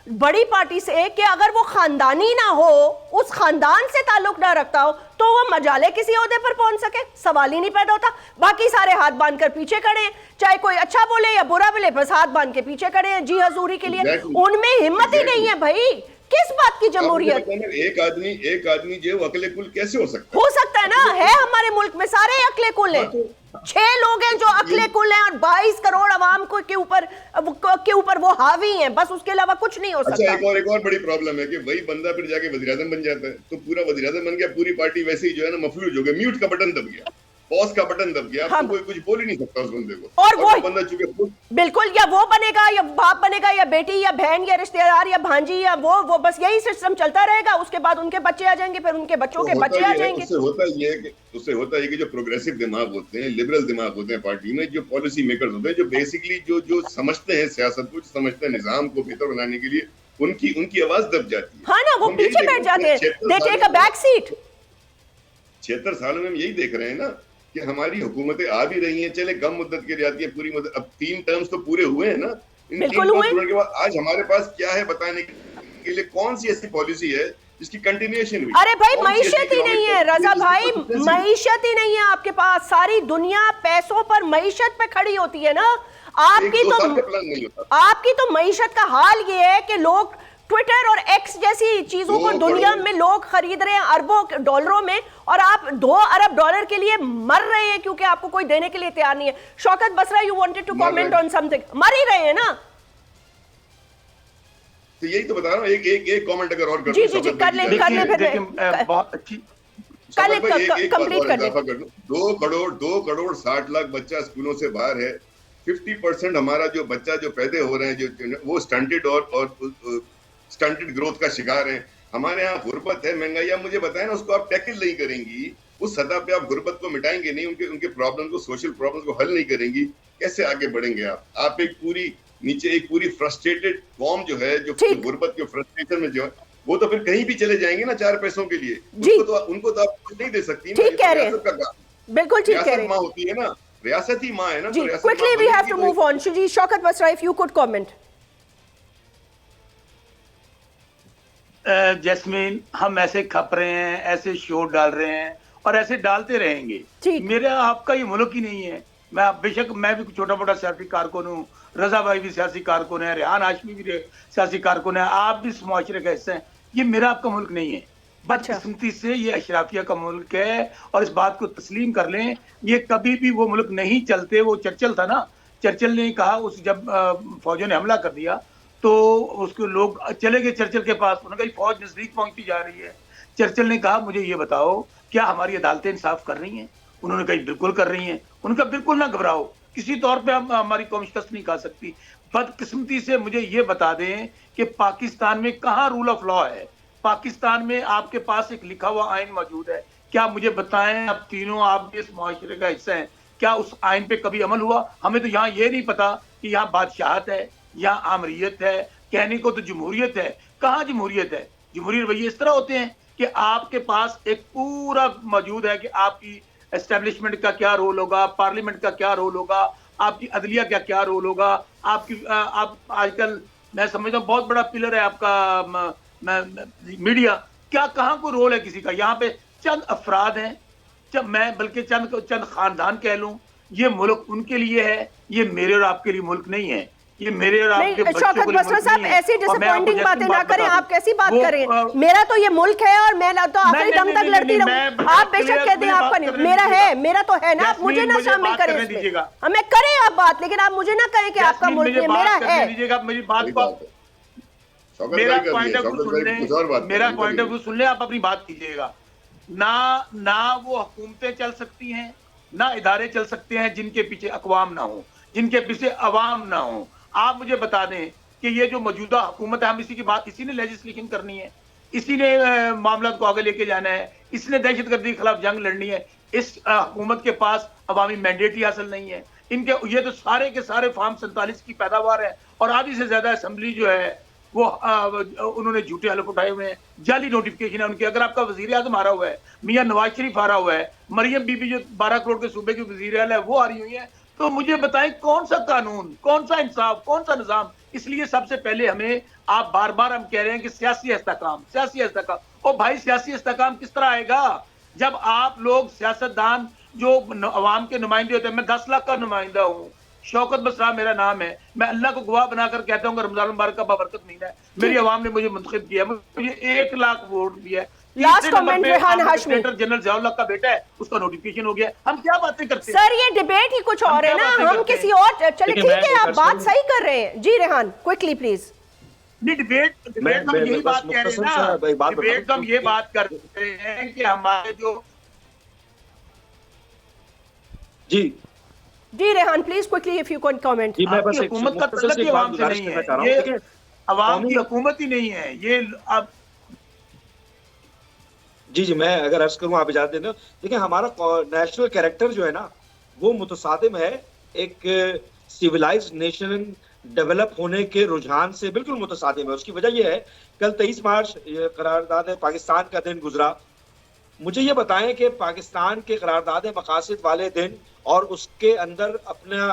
बड़ी पार्टी से, कि अगर वो खानदानी ना हो, उस खानदान से ताल्लुक ना रखता हो, तो वो मजाले किसी ओहदे पर पहुंच सके, सवाल ही नहीं पैदा होता। बाकी सारे हाथ बांध कर पीछे खड़े हैं, चाहे कोई अच्छा बोले या बुरा बोले, बस हाथ बांध के पीछे खड़े हैं जी हजूरी के लिए। उनमें हिम्मत ही नहीं है भाई। किस बात की जमहूरियत? एक आदमी जो अकले कुल कैसे हो सकता है ना? है हमारे मुल्क में सारे अकले कुल हैं। 6 लोग हैं जो अकले कुल हैं और 22 करोड़ अवाम को के ऊपर वो हावी हैं, बस उसके अलावा कुछ नहीं हो सकता। अच्छा, एक और बड़ी प्रॉब्लम है कि वही बंदा फिर जाके वज़ीर-ए-आज़म बन जाता है, तो पूरा वज़ीर-ए-आज़म बन गया, पूरी पार्टी वैसे ही जो है ना मफलूज हो गई, म्यूट का बटन दब गया, पॉज का बटन दब गया, हाँ। कोई कुछ बोल ही नहीं सकता उस बंदे को। और वो बंदा चुके बिल्कुल, या वो बनेगा या बाप बनेगा या बेटी या बहन या रिश्तेदार या भांजी, या वो बस यही सिस्टम चलता रहेगा। उसके बाद उनके बच्चे आ जाएंगे, फिर उनके बच्चों के बच्चे आ जाएंगे। उससे होता है कि जो प्रोग्रेसिव दिमाग होते हैं, लिबरल दिमाग होते हैं पार्टी में, जो पॉलिसी मेकर्स होते हैं, जो बेसिकली जो समझते हैं सियासत को, समझते हैं निजाम को बेहतर बनाने के लिए, उनकी आवाज दब जाती है। हाँ ना, वो पीछे बैठ जाते हैं, they take a back seat. 76 सालों में हम यही देख रहे हैं ना कि हमारी हुकूमतें आ भी रही हैं, चले कम मुद्दत के लिए आती है, पूरी मुद्दत, अब 3 टर्म्स तो पूरे हुए हैं ना, इन 3 टर्म्स पूरे के बाद आज हमारे पास क्या है बताने के लिए, कौन सी ऐसी पॉलिसी है जिसकी कंटिन्यूएशन हुई? अरे भाई मईशत ही नहीं है रजा भाई, मईशत ही नहीं है आपके पास, सारी दुनिया पैसों पर मईशत पे खड़ी होती है ना, आपकी तो मईशत का हाल ये है कि लोग ट्विटर और एक्स जैसी चीजों को दुनिया में लोग खरीद रहे हैं अरबों डॉलरों में, और आप 2 अरब डॉलर के लिए मर रहे हैं क्योंकि आपको कोई देने के लिए तैयार नहीं है। Shaukat Basra, you wanted to comment on something, मर ही रहे हैं ना, तो यही तो बता रहा हूं, एक कमेंट अगर और कर जी जी जी कर ले फिर बहुत अच्छी कंप्लीट कर दे। 2 करोड़ 60 लाख बच्चा स्कूलों से बाहर है, 50% हमारा जो बच्चा जो पैदा हो रहे हैं जो वो स्टंटेड और स्टंटेड ग्रोथ का शिकार है। हमारे यहाँ गुर्बत है, महंगाई, आप मुझे बताएं ना, उसको आप टैकल नहीं करेंगी, उस सतह पे आप गुर्बत को मिटाएंगे नहीं, उनके प्रॉब्लम को, सोशल प्रॉब्लम को हल नहीं करेंगी, कैसे आगे बढ़ेंगे आप एक पूरी फ्रस्ट्रेटेड कौम जो है, जो गुर्बत के फ्रस्ट्रेशन में जो है, वो तो फिर कहीं भी चले जाएंगे ना 4 पैसों के लिए, उनको तो आप कुछ नहीं दे सकती ना। ठीक कह रहे हैं, बिल्कुल ठीक कह रहे हैं, माँ होती है ना, रियासत ही माँ है ना। जी quickly we have to move on. जी Shaukat Basra, if you could comment. Jasmine, हम ऐसे खप रहे हैं, ऐसे शोर डाल रहे हैं और ऐसे डालते रहेंगे। मेरा आपका ये मुल्क ही नहीं है। मैं बेशक मैं भी छोटा मोटा सियासी कारकुन हूँ, रजा भाई भी सियासी कारकुन है, रेहान हाशमी भी सियासी कारकुन है, आप भी इस मुआशरे का हिस्सा हैं। ये मेरा आपका मुल्क नहीं है, बदकिस्मती से ये अशराफिया का मुल्क है, और इस बात को तस्लीम कर लें, ये कभी भी वो मुल्क नहीं चलते। वो चर्चिल था ना, चर्चिल ने कहा, उस जब फौजों ने हमला कर दिया तो उसके लोग चले गए चर्चिल के पास, उन्होंने कहा फौज नजदीक पहुंचती जा रही है। चर्चिल ने कहा मुझे ये बताओ क्या हमारी अदालतें इंसाफ कर रही हैं? उन्होंने कहा बिल्कुल कर रही हैं। उनका बिल्कुल ना घबराओ, किसी तौर पे हम हमारी कौम शिकस्त नहीं खा सकती। बदकिस्मती से मुझे ये बता दें कि पाकिस्तान में कहाँ रूल ऑफ लॉ है? पाकिस्तान में आपके पास एक लिखा हुआ आइन मौजूद है, क्या मुझे बताएं, अब तीनों आप इस मुआशरे का हिस्सा हैं, क्या उस आइन पे कभी अमल हुआ? हमें तो यहाँ ये नहीं पता कि यहाँ बादशाहत है, यहाँ आमरीत है, कहने को तो जमहूरियत है। कहाँ जमहूरियत है? जमहूरी रवैये इस तरह होते हैं कि आपके पास एक पूरा मौजूद है कि आपकी एस्टेब्लिशमेंट का क्या रोल होगा, पार्लियामेंट का क्या रोल होगा, आपकी अदलिया का क्या रोल होगा, आपकी आप आजकल मैं समझता हूँ बहुत बड़ा पिलर है आपका मीडिया, क्या कहाँ को रोल है किसी का? यहाँ पे चंद अफराद हैं, मैं बल्कि चंद खानदान कह लूं, ये मुल्क उनके लिए है, ये मेरे और आपके लिए मुल्क नहीं है, ये मेरे और आपके बच्चों के लिए मुल्क नहीं है। ऐसी डिसअपॉइंटिंग बातें ना करें, आप कैसी बात करें? मेरा तो ये मुल्क है और मैं तो आखिरी दम तक लड़ती रहूं। आप बेशक कहते हैं आपका नहीं, मेरा है, मेरा तो है ना, आप मुझे ना शामिल करें इसमें। हमें करें आप बात, लेकिन आप मुझे ना कहें कि आपका मुल्क है, मेरा है। मेरी बात को, मेरा पॉइंट ऑफ व्यू सुन ले, आप अपनी बात कीजिएगा। ना वो हुकूमतें चल सकती हैं, ना इदारे चल सकते हैं जिनके पीछे अक़वाम ना हो, जिनके पीछे अवाम ना हो। आप मुझे बता दें कि ये जो मौजूदा हुकूमत है, हम इसी की बात, इसी ने लेजिस्लेशन करनी है, इसी ने मामला को आगे लेके जाना है, इसने दहशतगर्दी के खिलाफ जंग लड़नी है। इस हुकूमत के पास अवामी मैंडेट ही हासिल नहीं है। इनके ये तो सारे के सारे फार्म 47 की पैदावार है, और आधी से ज्यादा असेंबली जो है वो उन्होंने झूठे हलफ उठाए हुए हैं, जाली नोटिफिकेशन है उनकी। अगर आपका वजीर आजम आ रहा हुआ है, मियां नवाज शरीफ आ रहा हुआ है, मरियम बीबी जो 12 करोड़ के सूबे की वजीर आला है वो आ रही हुई है, तो मुझे बताएं कौन सा कानून, कौन सा इंसाफ, कौन सा निजाम? इसलिए सबसे पहले हमें, आप बार बार हम कह रहे हैं कि सियासी इस्तेकाम, ओ भाई सियासी इस्तेकाम किस तरह आएगा जब आप लोग सियासतदान जो अवाम के नुमाइंदे होते हैं? मैं 10 लाख का नुमाइंदा हूँ, शौकत बसरा मेरा नाम है, मैं अल्लाह को गवाह बनाकर कहता हूँ कि रमजान मुबारक का बाबरकत महीना है, मेरी आवाम ने मुझे मुंतखब किया, मुझे 1 लाख वोट दिया है। Last comment Rehan Hashmi, general Ziaullah का बेटा है, उसका नोटिफिकेशन हो गया। हम क्या बातें करते हैं सर? ये डिबेट ही कुछ और है ना, हम किसी और, चले ठीक है, आप बात सही कर रहे हैं। जी रेहान क्विकली प्लीज। नहीं, डिबेट हम यही बात कह रहे हैं ना, डिबेट हम ये बात कर रहे हैं कि हमारे जो जी Rehan please quickly if you can comment. हुकूमत का तल्लुक ही अवाम से नहीं है, ये अवाम की हुकूमत ही नहीं है ये। अब जी मैं अगर अर्ज करूं, आप इजाजत देना। देखिए हमारा नेशनल कैरेक्टर जो है ना, वो मुतसादिम है एक सिविलाइज्ड नेशन डेवलप होने के रुझान से, बिल्कुल मुतसादिम है। उसकी वजह यह है, कल 23 मार्च करारदाद पाकिस्तान का दिन गुजरा, مجھے یہ بتائیں کہ پاکستان کے قرارداد مقاصد والے دن اور اس کے اندر اپنا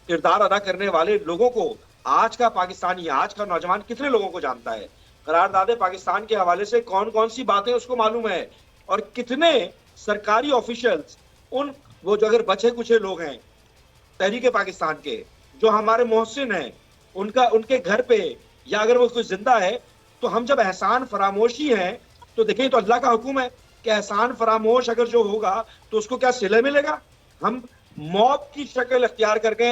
کردار ادا کرنے والے لوگوں کو آج کا پاکستانی، آج کا نوجوان کتنے لوگوں کو جانتا ہے؟ قرارداد پاکستان کے حوالے سے کون کون سی باتیں اس کو معلوم ہے؟ اور کتنے سرکاری آفیشلز، وہ جو اگر بچے کچھ لوگ ہیں تحریک پاکستان کے جو ہمارے محسن ہیں، ان کے گھر پہ یا اگر وہ کوئی زندہ ہے تو ہم جب احسان فراموشی ہیں تو دیکھیں تو اللہ کا حکم ہے کہ احسان فراموش اگر جو ہوگا تو اس کو کیا صلہ ملے گا؟ ہم موت کی شکل اختیار کر کے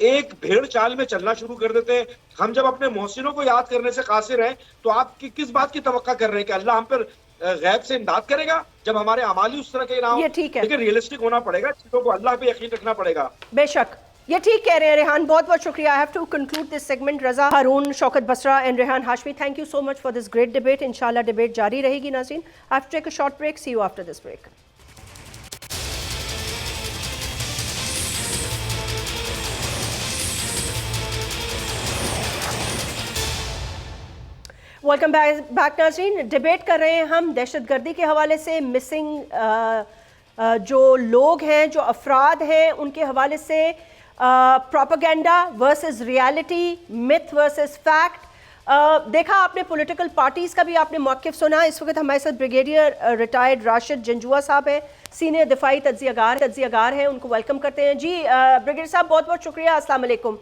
ایک بھیڑ چال میں چلنا شروع کر دیتے ہیں. ہم جب اپنے محسنوں کو یاد کرنے سے قاصر ہیں تو آپ کس بات کی توقع کر رہے ہیں کہ اللہ ہم پر غیب سے امداد کرے گا جب ہمارے اعمال ہی اس طرح کے نہ ہوں؟ یہ ٹھیک ہے، لیکن ریئلسٹک ہونا پڑے گا، چیزوں کو اللہ پہ یقین رکھنا پڑے گا. بے شک یہ ٹھیک کہہ رہے ہیں ریحان. بہت بہت شکریہ. I have to conclude this segment. Raza Haroon, Shaukat Basra and Rehan Hashmi, thank you so much for this great debate. انشاءاللہ ڈیبیٹ جاری رہے گی ناظرین. I have to take a short break. See you after this break. Welcome back ناظرین. ڈیبیٹ کر رہے ہیں ہم دہشت گردی کے حوالے سے، مسنگ جو لوگ ہیں، جو افراد ہیں، ان کے حوالے سے propaganda versus reality, myth versus fact. دیکھا آپ نے پولیٹیکل پارٹیز کا بھی آپ نے موقف سنا. اس وقت ہمارے ساتھ بریگیڈیئر ریٹائرڈ راشد جنجوعہ صاحب ہیں، سینئر دفاعی تجزیہ گار ہیں. ان کو ویلکم کرتے ہیں. جی بریگیڈیئر صاحب بہت بہت شکریہ. السلام علیکم.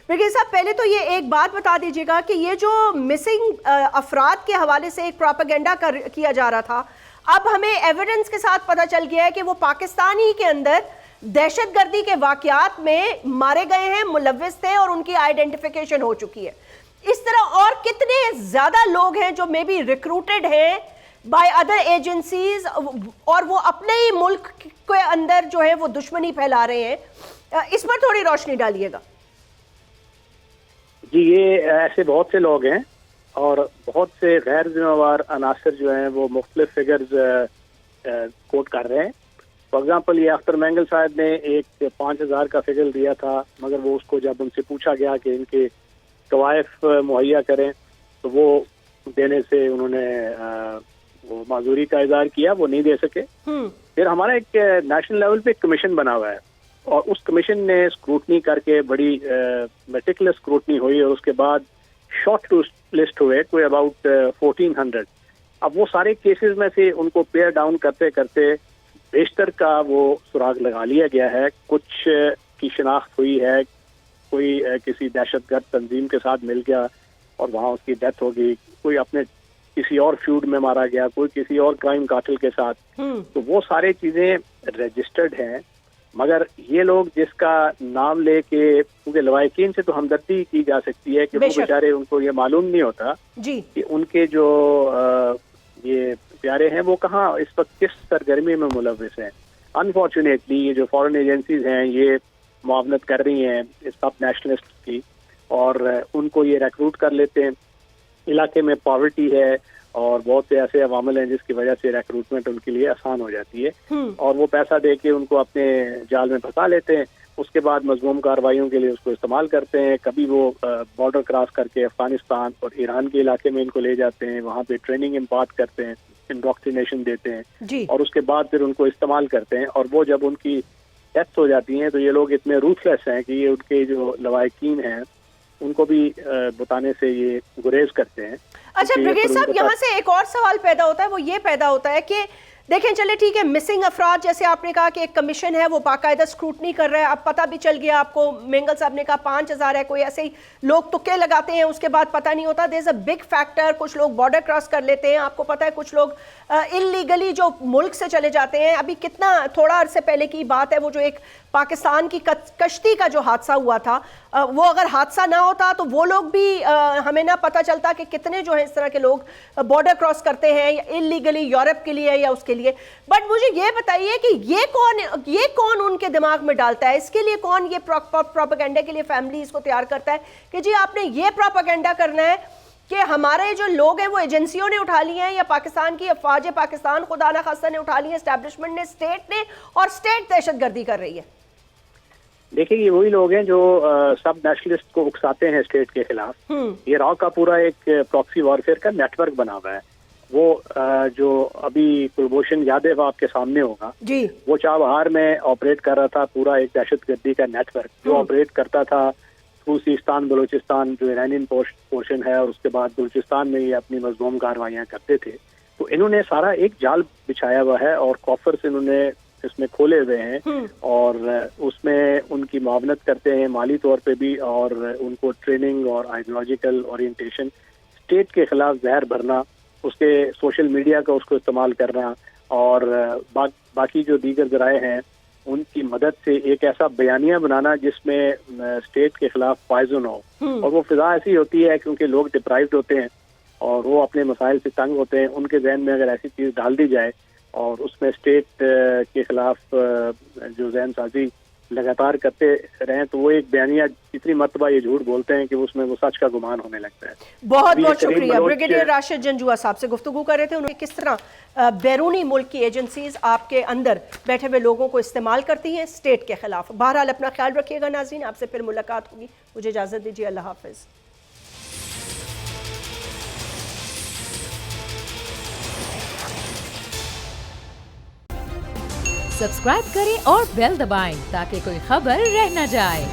بریگیڈیئر صاحب پہلے تو یہ ایک بات بتا دیجیے گا کہ یہ جو مسنگ افراد کے حوالے سے ایک پروپیگنڈا کیا جا رہا تھا، اب ہمیں ایویڈنس کے ساتھ پتہ چل گیا ہے کہ وہ پاکستانی کے اندر دہشت گردی کے واقعات میں مارے گئے ہیں، ملوث تھے اور ان کی آئیڈینٹیفیکیشن ہو چکی ہے. اس طرح اور کتنے زیادہ لوگ ہیں جو مے بی ریکروٹڈ ہیں بائی ادر ایجنسیز اور وہ اپنے ہی ملک کے اندر جو ہے وہ دشمنی پھیلا رہے ہیں. اس پر تھوڑی روشنی ڈالیے گا. جی یہ ایسے بہت سے لوگ ہیں اور بہت سے غیر ذمہ وار عناصر جو ہیں وہ مختلف فگرز کوٹ کر رہے ہیں. فار ایگزامپل یہ اختر مینگل صاحب نے ایک 5,000 کا فگر دیا تھا، مگر وہ اس کو جب ان سے پوچھا گیا کہ ان کے قوائف مہیا کریں تو وہ دینے سے انہوں نے وہ معذوری کا اظہار کیا، وہ نہیں دے سکے. پھر ہمارا ایک نیشنل لیول پہ کمیشن بنا ہوا ہے اور اس کمیشن نے اسکروٹنی کر کے بڑی میٹیکولس اسکروٹنی ہوئی اور اس کے بعد شارٹ لسٹ ہوئے کوئی اباؤٹ 1400. اب وہ سارے کیسز میں سے ان کو پیئر ڈاؤن کرتے کرتے بیشتر کا وہ سراغ لگا لیا گیا ہے. کچھ کی شناخت ہوئی ہے، کوئی کسی دہشت گرد تنظیم کے ساتھ مل گیا اور وہاں اس کی ڈیتھ ہو گئی، کوئی اپنے کسی اور فیوڈ میں مارا گیا، کوئی کسی اور کرائم قاتل کے ساتھ. تو وہ سارے چیزیں رجسٹرڈ ہیں. مگر یہ لوگ جس کا نام لے کے، کیونکہ لوائقین سے تو ہمدردی کی جا سکتی ہے کہ وہ بیچارے ان کو یہ معلوم نہیں ہوتا کہ ان کے جو یہ پیارے ہیں وہ کہاں اس وقت کس سرگرمی میں ملوث ہیں. انفارچونیٹلی یہ جو فارن ایجنسیز ہیں یہ معاونت کر رہی ہیں سب نیشنلسٹ کی اور ان کو یہ ریکروٹ کر لیتے ہیں. علاقے میں پاورٹی ہے اور بہت سے ایسے عوامل ہیں جس کی وجہ سے ریکروٹمنٹ ان کے لیے آسان ہو جاتی ہے اور وہ پیسہ دے کے ان کو اپنے جال میں پھنسا لیتے ہیں. اس کے بعد مذموم کارروائیوں کے لیے اس کو استعمال کرتے ہیں. کبھی وہ بارڈر کراس کر کے افغانستان اور ایران کے علاقے میں ان کو لے جاتے ہیں، وہاں پہ ٹریننگ امپارٹ کرتے ہیں، انڈوکٹرینیشن دیتے ہیں اور اس کے بعد پھر ان کو استعمال کرتے ہیں. اور وہ جب ان کی ڈیتھ ہو جاتی ہیں تو یہ لوگ اتنے روتھلیس ہیں کہ یہ ان کے جو لوائقین ہیں ان کو بھی بتانے سے یہ گریز کرتے ہیں. اچھا بریگیڈیئر صاحب یہاں سے ایک اور سوال پیدا ہوتا ہے، وہ یہ پیدا ہوتا ہے کہ دیکھیں چلے ٹھیک ہے مسنگ افراد جیسے آپ نے کہا کہ ایک کمیشن ہے وہ باقاعدہ اسکروٹنی کر رہا ہے. اب پتہ بھی چل گیا آپ کو، مینگل صاحب نے کہا 5,000 ہے، کوئی ایسے ہی لوگ تکے لگاتے ہیں اس کے بعد پتہ نہیں ہوتا. دیر از اے بگ فیکٹر. کچھ لوگ بارڈر کراس کر لیتے ہیں، آپ کو پتہ ہے کچھ لوگ انلیگلی جو ملک سے چلے جاتے ہیں. ابھی کتنا تھوڑا عرصے پہلے کی بات ہے، وہ جو ایک پاکستان کی کشتی کا جو حادثہ ہوا تھا، وہ اگر حادثہ نہ ہوتا تو وہ لوگ بھی ہمیں نہ پتہ چلتا کہ کتنے جو ہیں اس طرح کے لوگ بارڈر کراس کرتے ہیں انلیگلی یورپ کے لیے یا اس کے لیے. بٹ مجھے یہ بتائیے کہ یہ کون ان کے دماغ میں ڈالتا ہے، اس کے لیے کون یہ پروپیگنڈا کے لیے فیملیز کو تیار کرتا ہے کہ جی آپ نے یہ پروپیگنڈا کرنا ہے کہ ہمارے جو لوگ ہیں وہ ایجنسیوں نے اٹھا لیے ہیں یا پاکستان کی افواج پاکستان خدا نہ خواستہ نے اٹھا لی ہیں، اسٹیبلشمنٹ نے، اسٹیٹ نے، اور اسٹیٹ دہشت گردی کر رہی ہے. دیکھیں یہ وہی لوگ ہیں جو سب نیشنلسٹ کو اکساتے ہیں اسٹیٹ کے خلاف. یہ را کا پورا ایک پراکسی وارفیئر کا نیٹ ورک بنا ہوا ہے وہ جو ابھی کلبھوشن یادو آپ کے سامنے ہوگا جی وہ چابہار میں آپریٹ کر رہا تھا پورا ایک دہشت گردی کا نیٹ ورک جو آپریٹ کرتا تھا تھرو سیستان بلوچستان جو ایرانین پورشن ہے اور اس کے بعد بلوچستان میں یہ اپنی مظلوم کاروائیاں کرتے تھے. تو انہوں نے سارا ایک جال بچھایا ہوا ہے اور کافرز انہوں نے اس میں کھولے ہوئے ہیں اور اس میں ان کی معاونت کرتے ہیں مالی طور پہ بھی اور ان کو ٹریننگ اور آئیڈیالوجیکل اورینٹیشن اسٹیٹ کے خلاف زہر بھرنا اس کے سوشل میڈیا کا اس کو استعمال کرنا اور باقی جو دیگر ذرائع ہیں ان کی مدد سے ایک ایسا بیانیہ بنانا جس میں اسٹیٹ کے خلاف پوائزن ہو اور وہ فضا ایسی ہوتی ہے کیونکہ لوگ ڈپرائیوڈ ہوتے ہیں اور وہ اپنے مسائل سے تنگ ہوتے ہیں ان کے ذہن میں اگر ایسی چیز ڈال دی جائے اور اس میں اسٹیٹ کے خلاف جو ذہن سازی لگاتار کرتے رہیں تو وہ ایک بیانیہ کتنی مرتبہ یہ جھوٹ بولتے ہیں کہ اس میں وہ سچ کا گمان ہونے لگتا ہے. بہت بہت شکریہ. بریگیڈیئر راشد جنجوعہ صاحب سے گفتگو کر رہے تھے. انہوں نے کس طرح بیرونی ملک کی ایجنسیز آپ کے اندر بیٹھے ہوئے لوگوں کو استعمال کرتی ہیں اسٹیٹ کے خلاف. بہرحال اپنا خیال رکھیے گا ناظرین, آپ سے پھر ملاقات ہوگی. مجھے اجازت دیجیے, اللہ حافظ. سبسکرائب کریں اور بیل دبائیں تاکہ کوئی خبر رہ نہ جائے.